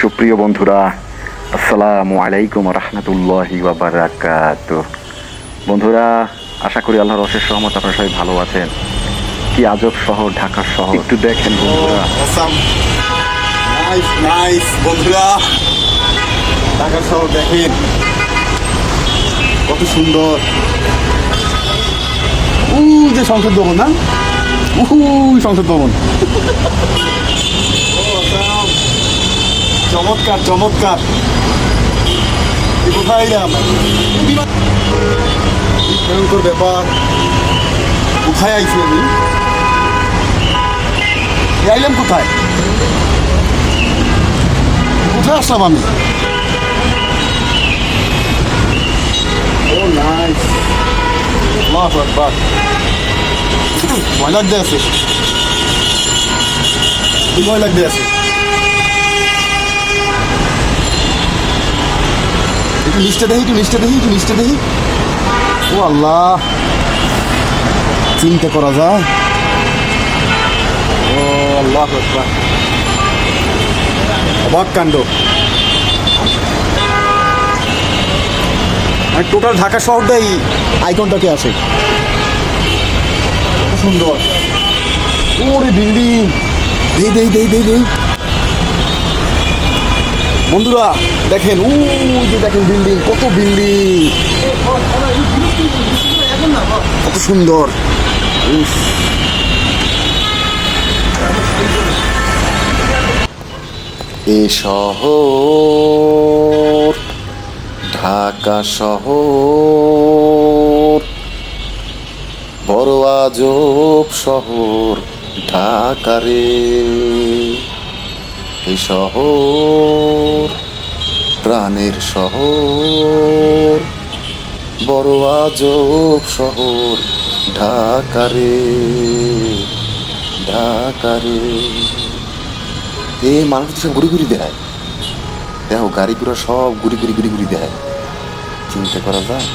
সুপ্রিয় বন্ধুরা, আসসালামু আলাইকুম রহমতুল্লাহি ওয়া বারাকাতুহু। বন্ধুরা, আশা করি আল্লাহর অশেষ রহমত আপনারা সবাই ভালো আছেন। কি আজব শহর ঢাকা শহর, একটু দেখেন বন্ধুরা। নাইস বন্ধুরা, ঢাকা শহর দেখেন কত সুন্দর। যে সংসদ ভবন, না সংসদ ভবন, চমৎকার চমৎকার। কোথায় এলাম, ভয়ঙ্কর ব্যাপার। কোথায় আইছি আমি, আইলাম কোথায়, কোথায় আসলাম আমি? ও নাইস, আল্লাহু আকবার। ভয় লাগতে আছে, ভয় লাগতে আছে। একটু লিস্টে দেখি। ও আল্লাহ, চিন্তা করা যায়। ও আল্লাহু আকবার, অবাক কাণ্ড। টোটাল ঢাকা শহরটাই আইকনটাকে আসে, সুন্দর। ওরে বিল্ডিং, দেই বন্ধুরা দেখেন, দেখেন বিল্ডিং, কত বিল্ডিং, কত সুন্দর। এ শহর ঢাকা শহর, বড় আজব শহর ঢাকা রে। এ শহর প্রাণের শহর, বড় আজব শহর ঢাকা রে। এ মানুষ সব ঘুরি দেয়, দেখো গাড়ি ঘোড়া সব ঘুরি দেয়। চিন্তা করা যায়।